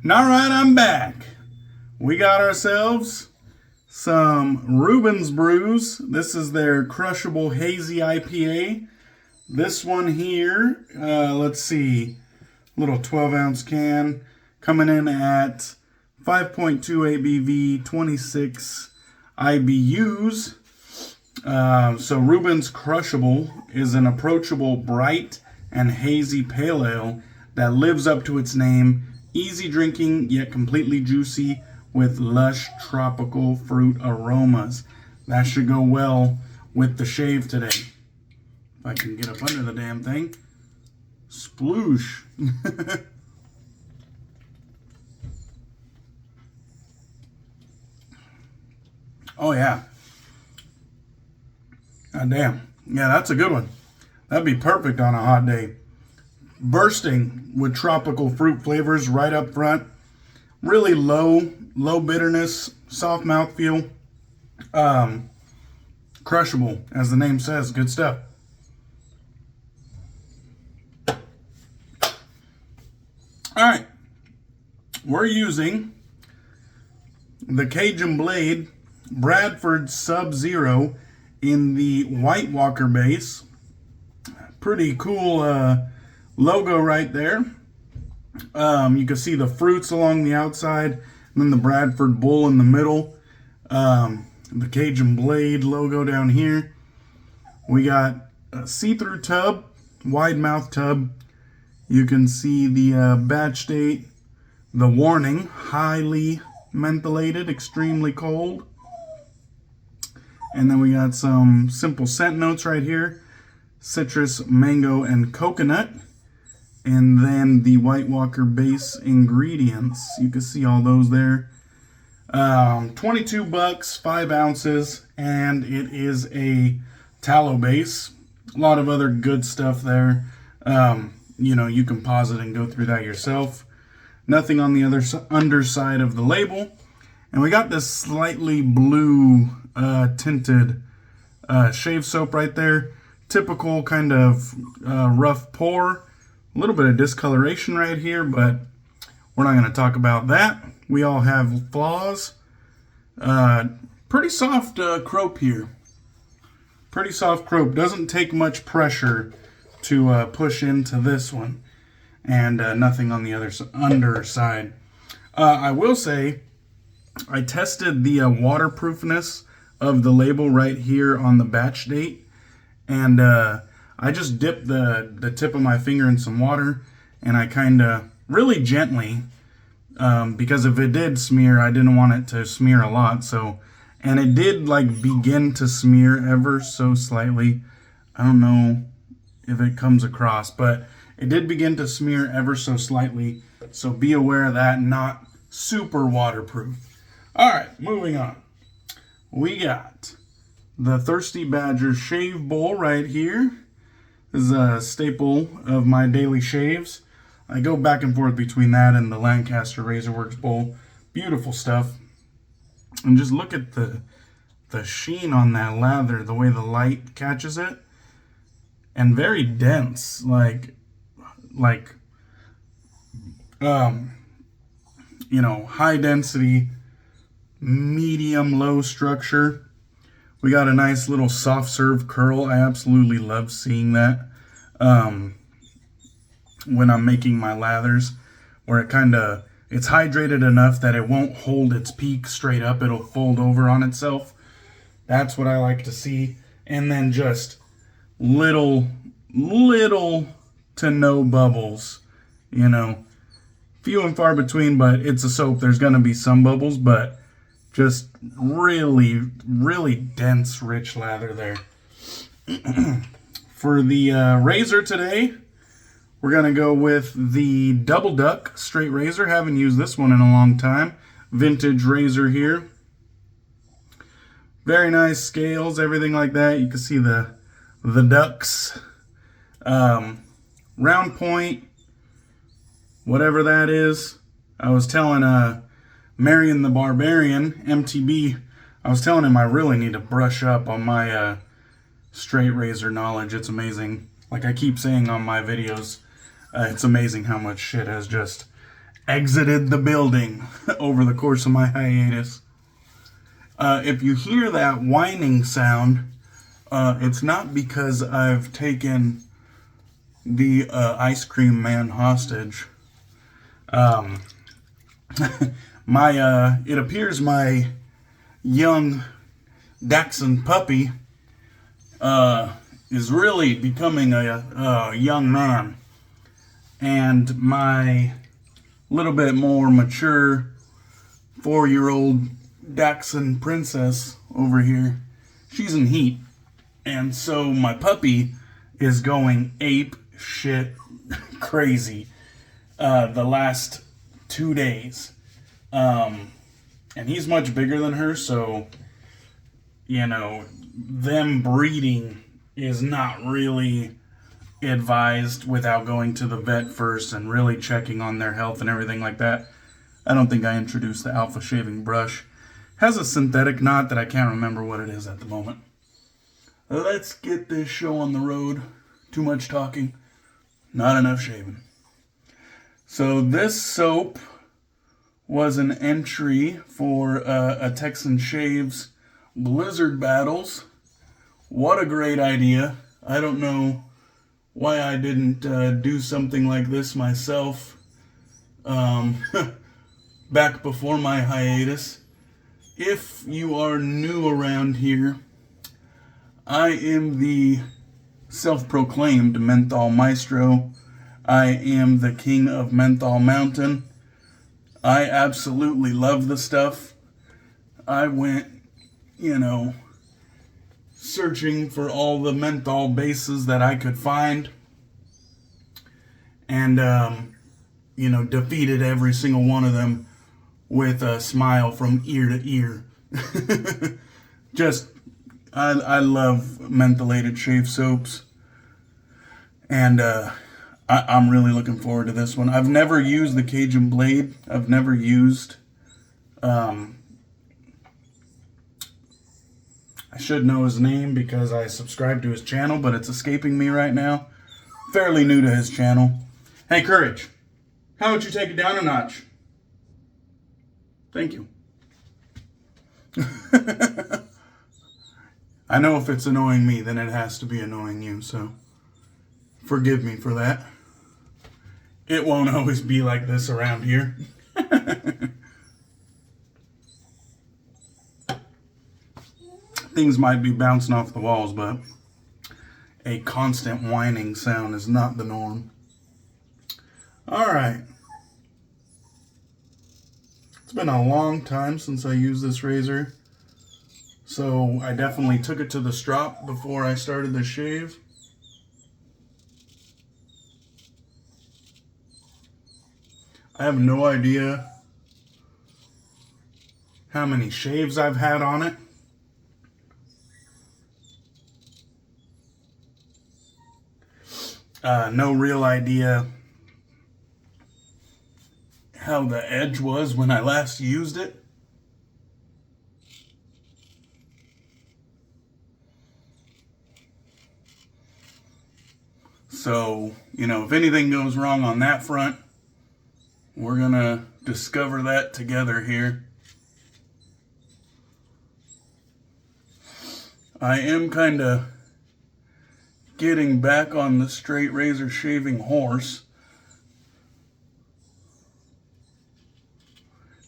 Alright, I'm back. We got ourselves some Reubens Brews. This is their Crushable Hazy IPA. This one here, let's see, little 12-ounce can, coming in at 5.2 ABV, 26 IBUs. So Reubens Crushable is an approachable, bright, and hazy pale ale that lives up to its name. Easy drinking, yet completely juicy, with lush tropical fruit aromas. That should go well with the shave today. If I can get up under the damn thing. Sploosh. Oh yeah. God damn. Yeah, that's a good one. That'd be perfect on a hot day. Bursting with tropical fruit flavors right up front. Really low bitterness, soft mouthfeel. Crushable, as the name says. Good stuff. Alright. We're using the Cajun Blade Bradford Sub-Zero in the White Walker base. Pretty cool logo right there. You can see the fruits along the outside, and then the Bradford Bull in the middle. The Cajun Blade logo down here. We got a see-through tub, wide mouth tub. You can see the batch date, the warning, highly mentholated, extremely cold. And then we got some simple scent notes right here. Citrus, mango, and coconut. And then the White Walker base ingredients. You can see all those there. 22 bucks, 5 ounces, and it is a tallow base. A lot of other good stuff there. You know, you can pause it and go through that yourself. Nothing on the other underside of the label. And we got this slightly blue tinted shave soap right there. Typical kind of rough pour. A little bit of discoloration right here, but we're not going to talk about that. We all have flaws. Pretty soft crope here. Pretty soft crope. Doesn't take much pressure to push into this one. And nothing on the other underside. I will say, I tested the waterproofness of the label right here on the batch date. And I just dipped the tip of my finger in some water, and I kind of, really gently, because if it did smear, I didn't want it to smear a lot, so, and it did like begin to smear ever so slightly. I don't know if it comes across, but it did begin to smear ever so slightly, so be aware of that, not super waterproof. Alright, moving on. We got the Thirsty Badger Shave Bowl right here. This is a staple of my daily shaves. I go back and forth between that and the Lancaster Razorworks bowl. Beautiful stuff. And just look at the sheen on that lather, the way the light catches it. And very dense, like you know, high density, medium low structure. We got a nice little soft serve curl. I absolutely love seeing that when I'm making my lathers, where it's hydrated enough that it won't hold its peak straight up. It'll fold over on itself. That's what I like to see. And then just little to no bubbles, you know. Few and far between, but it's a soap. There's going to be some bubbles, but just really, really dense, rich lather there. For the razor today, we're going to go with the Double Duck straight razor. Haven't used this one in a long time. Vintage razor here. Very nice scales, everything like that. You can see the ducks. Round point, whatever that is. I was telling Marion the Barbarian, MTB, I was telling him I really need to brush up on my straight razor knowledge. It's amazing. Like I keep saying on my videos, it's amazing how much shit has just exited the building over the course of my hiatus. If you hear that whining sound, it's not because I've taken the ice cream man hostage. It appears my young Dachshund puppy is really becoming a young man, and my little bit more mature 4-year-old Dachshund princess over here, she's in heat, and so my puppy is going ape shit crazy the last 2 days, and he's much bigger than her, so you know, them breeding is not really advised without going to the vet first and really checking on their health and everything like that. I don't think I introduced the alpha shaving brush. Has a synthetic knot that I can't remember what it is at the moment. Let's get this show on the road. Too much talking, not enough shaving. So this soap was an entry for a Texan Shaves Blizzard Battles. What a great idea. I don't know why I didn't do something like this myself back before my hiatus. If you are new around here, I am the self-proclaimed Menthol Maestro. I am the king of Menthol Mountain. I absolutely love the stuff. I went, searching for all the menthol bases that I could find, and defeated every single one of them with a smile from ear to ear. I love mentholated shave soaps, and I'm really looking forward to this one. I've never used the Cajun Blade. I've never used I should know his name because I subscribe to his channel, but it's escaping me right now. Fairly new to his channel. Hey, Courage, how would you take it down a notch? Thank you. I know if it's annoying me, then it has to be annoying you, so forgive me for that. It won't always be like this around here. Things might be bouncing off the walls, but a constant whining sound is not the norm. Alright. It's been a long time since I used this razor, so I definitely took it to the strop before I started the shave. I have no idea how many shaves I've had on it. No real idea how the edge was when I last used it. So, if anything goes wrong on that front, we're gonna discover that together here. I am kind of getting back on the straight razor shaving horse.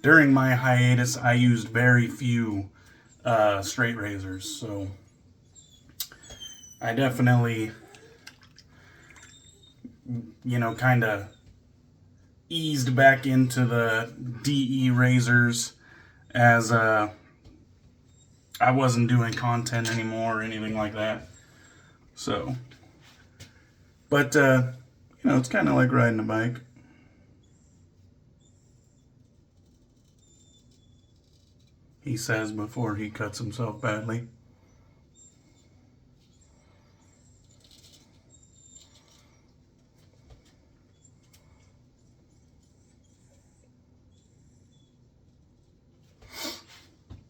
During my hiatus, I used very few straight razors, so I definitely, kind of eased back into the DE razors as I wasn't doing content anymore or anything like that. So, but, it's kind of like riding a bike. He says before he cuts himself badly.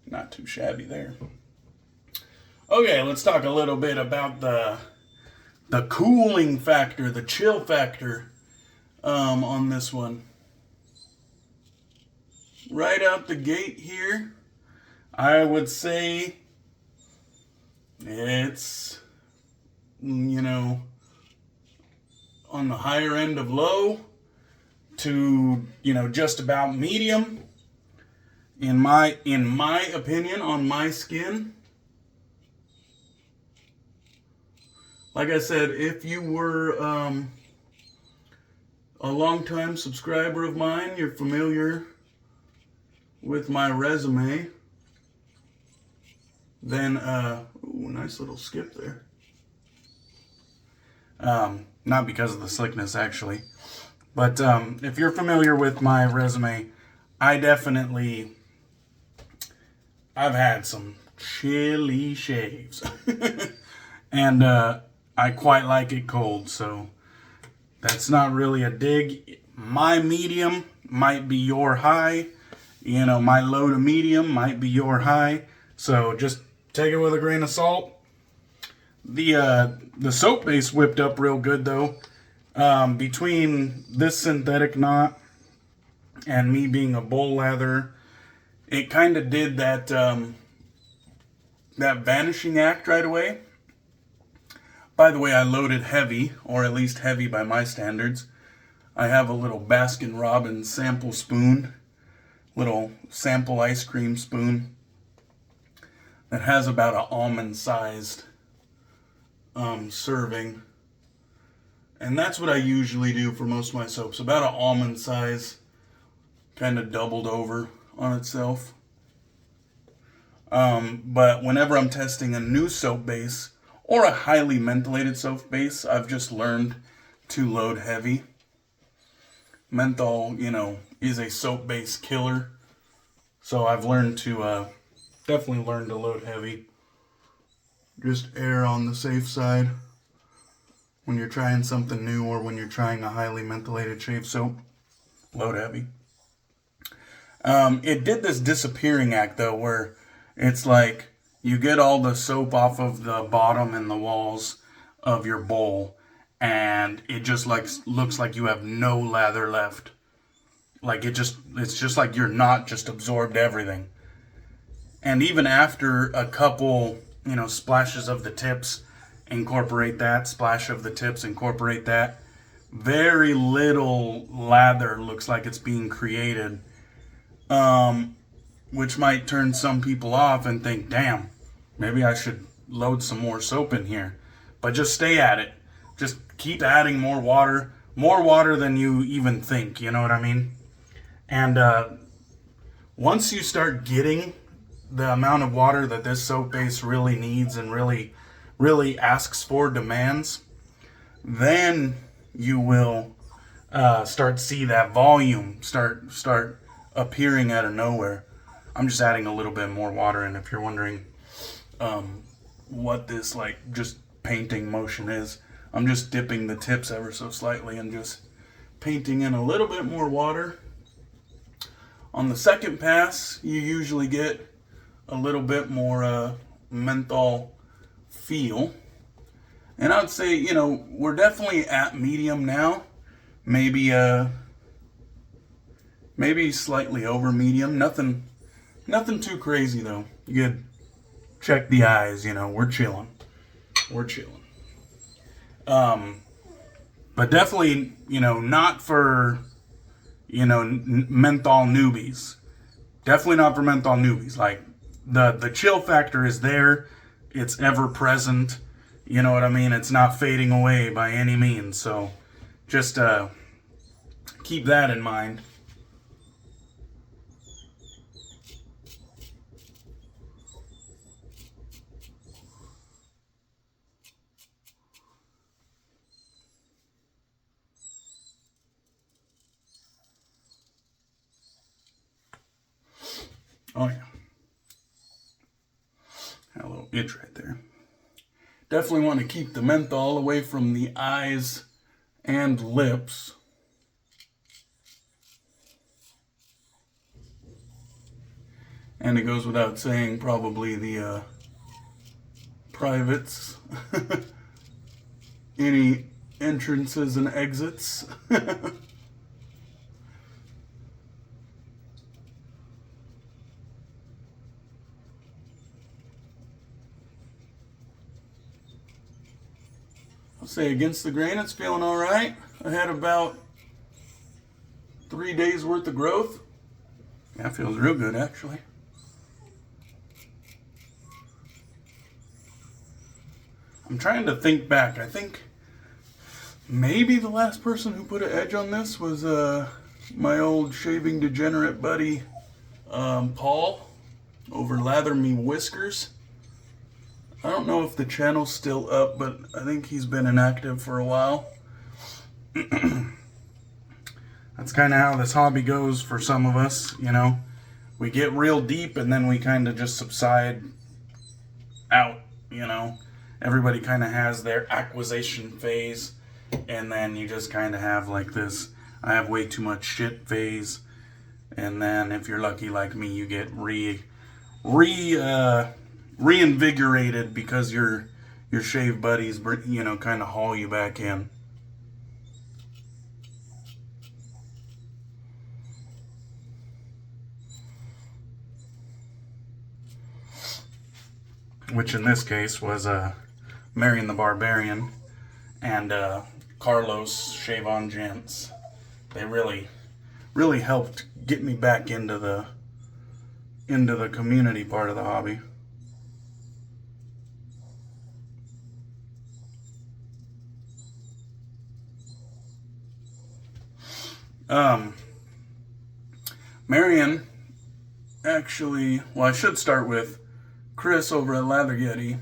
Not too shabby there. Okay, let's talk a little bit about the cooling factor, the chill factor on this one. right out the gate here, I would say it's, you know, on the higher end of low to, you know, just about medium. In my opinion, on my skin. Like I said, if you were a long-time subscriber of mine, you're familiar with my resume, then, ooh, nice little skip there. Not because of the slickness, actually. But if you're familiar with my resume, I've had some chilly shaves. And I quite like it cold, so that's not really a dig. My medium might be your high. You know, my low to medium might be your high. So just take it with a grain of salt. The soap base whipped up real good, though. Between this synthetic knot and me being a bull lather, it kind of did that that vanishing act right away. By the way, I loaded heavy, or at least heavy by my standards. I have a little Baskin-Robbins sample spoon, little sample ice cream spoon that has about an almond-sized serving. And that's what I usually do for most of my soaps. About an almond size, kind of doubled over on itself. But whenever I'm testing a new soap base or a highly mentholated soap base, I've just learned to load heavy. Menthol, you know, is a soap base killer. So I've learned to, definitely learned to load heavy. Just err on the safe side when you're trying something new or when you're trying a highly mentholated shave soap. Load heavy. It did this disappearing act, though, where it's like you get all the soap off of the bottom and the walls of your bowl, and it just like looks like you have no lather left. Like it's just like your knot just absorbed everything. And even after a couple, you know, splashes of the tips, incorporate that, splash of the tips, incorporate that, very little lather looks like it's being created. Which might turn some people off and think, damn, maybe I should load some more soap in here. But just stay at it. Just keep adding more water than you even think, you know what I mean? And once you start getting the amount of water that this soap base really needs and really asks for, demands, then you will start see that volume start appearing out of nowhere. I'm just adding a little bit more water, and if you're wondering what this like just painting motion is, I'm just dipping the tips ever so slightly and just painting in a little bit more water. On the second pass, you usually get a little bit more menthol feel. And I would say, you know, we're definitely at medium now. Maybe slightly over medium. Nothing too crazy though. You could check the eyes, you know, we're chilling. But definitely, you know, not for, you know, menthol newbies. Definitely not for menthol newbies. Like, the chill factor is there. It's ever present. You know what I mean? It's not fading away by any means. So, just keep that in mind. Oh yeah. Had a little itch right there. Definitely want to keep the menthol away from the eyes and lips. And it goes without saying, probably the privates. Any entrances and exits. I'll say against the grain, it's feeling all right. I had about 3 days worth of growth. Yeah, it feels real good actually. I'm trying to think back. I think maybe the last person who put an edge on this was my old shaving degenerate buddy, Paul, over Lather Me Whiskers. I don't know if the channel's still up, but I think he's been inactive for a while. That's kind of how this hobby goes for some of us, you know. We get real deep and then we kind of just subside out, you know. Everybody kind of has their acquisition phase, and then you just kind of have like this, I have way too much shit phase, and then if you're lucky like me, you get reinvigorated because your shave buddies, you know, kind of haul you back in. Which in this case was Marion the Barbarian and Carlos Shave On Gents. They really helped get me back into the community part of the hobby. Marion actually, well, I should start with Chris over at Lather Yeti.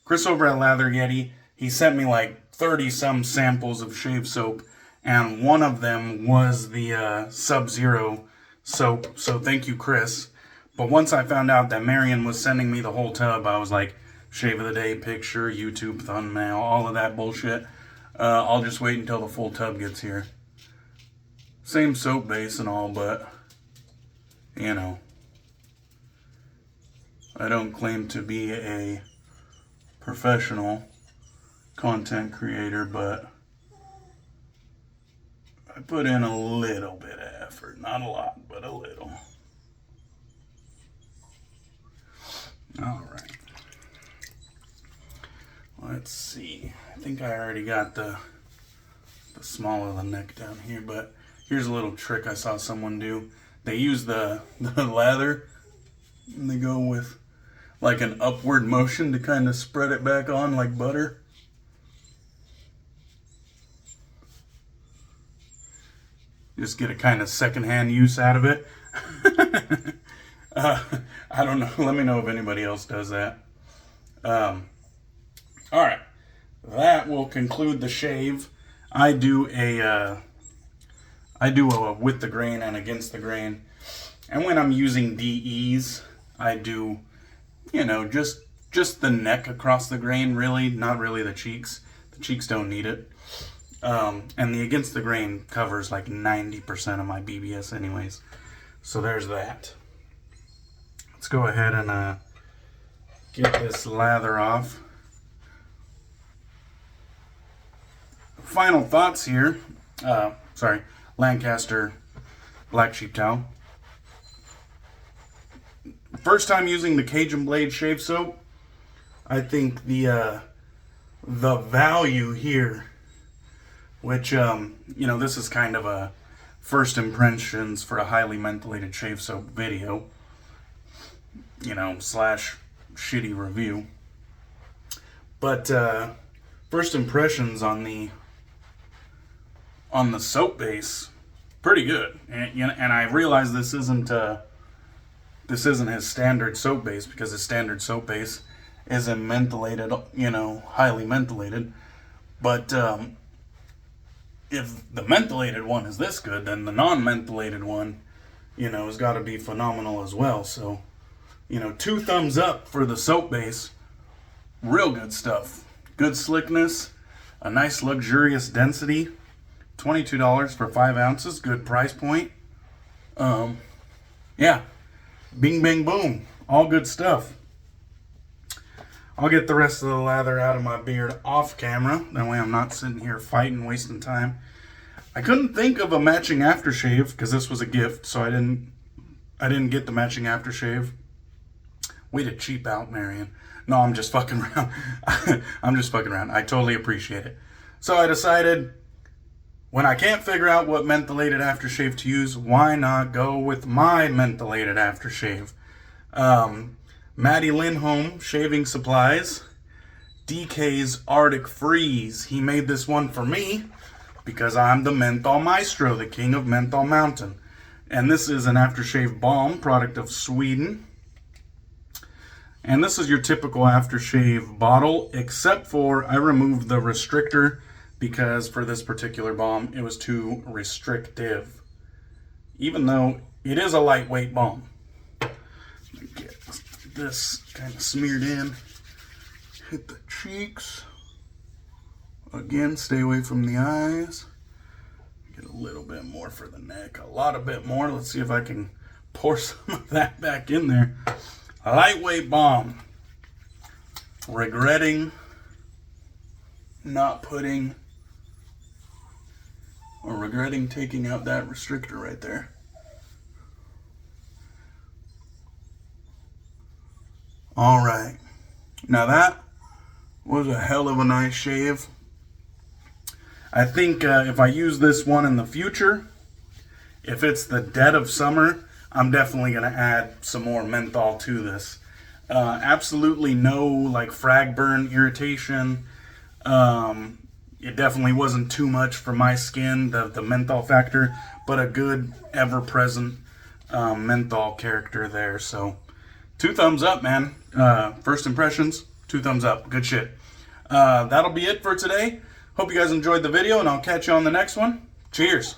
Chris over at Lather Yeti, he sent me like 30 some samples of shave soap, and one of them was the Sub-Zero soap, so thank you, Chris. But once I found out that Marion was sending me the whole tub, I was like, shave of the day picture, YouTube thumbnail, all of that bullshit. I'll just wait until the full tub gets here. Same soap base and all, but, you know, I don't claim to be a professional content creator, but I put in a little bit of effort. Not a lot, but a little. All right. Let's see. I think I already got the small of the neck down here, but here's a little trick I saw someone do. They use the lather, and they go with like an upward motion to kind of spread it back on like butter. Just get a kind of secondhand use out of it. I don't know. Let me know if anybody else does that. All right. That will conclude the shave. I do a with the grain and against the grain. And when I'm using DEs, I do, you know, just the neck across the grain, really, not really the cheeks. The cheeks don't need it. And the against the grain covers like 90% of my BBS anyways. So there's that. Let's go ahead and get this lather off. Final thoughts here. Sorry, Lancaster Black Sheep Towel. First time using the Cajun Blade shave soap. I think the value here, which you know, this is kind of a first impressions for a highly mentholated shave soap video, you know, / shitty review. But first impressions on the soap base, pretty good. And I realize this isn't his standard soap base, because his standard soap base isn't mentholated, you know, highly mentholated. But if the mentholated one is this good, then the non-mentholated one, you know, has got to be phenomenal as well. So, you know, 2 thumbs up for the soap base. Real good stuff. Good slickness, a nice luxurious density. $22 for 5 ounces. Good price point. Yeah. Bing, bang, boom. All good stuff. I'll get the rest of the lather out of my beard off camera. That way I'm not sitting here fighting, wasting time. I couldn't think of a matching aftershave because this was a gift, so I didn't get the matching aftershave. Way to cheap out, Marion. No, I'm just fucking around. I'm just fucking around. I totally appreciate it. So I decided, when I can't figure out what mentholated aftershave to use, why not go with my mentholated aftershave? Matti Lindholm Shaving Supplies, DK's Artic Freeze. He made this one for me because I'm the menthol maestro, the king of Menthol Mountain. And this is an aftershave balm, product of Sweden. And this is your typical aftershave bottle, except for I removed the restrictor because for this particular balm, it was too restrictive. Even though it is a lightweight balm. Get this kind of smeared in. Hit the cheeks. Again, stay away from the eyes. Get a little bit more for the neck. A bit more. Let's see if I can pour some of that back in there. A lightweight balm. Regretting not putting, or regretting taking out that restrictor right there. All right. Now that was a hell of a nice shave. I think if I use this one in the future, if it's the dead of summer, I'm definitely going to add some more menthol to this. Absolutely no like frag burn irritation. It definitely wasn't too much for my skin, the menthol factor, but a good ever-present menthol character there. So 2 thumbs up, man. First impressions, 2 thumbs up. Good shit. That'll be it for today. Hope you guys enjoyed the video, and I'll catch you on the next one. Cheers.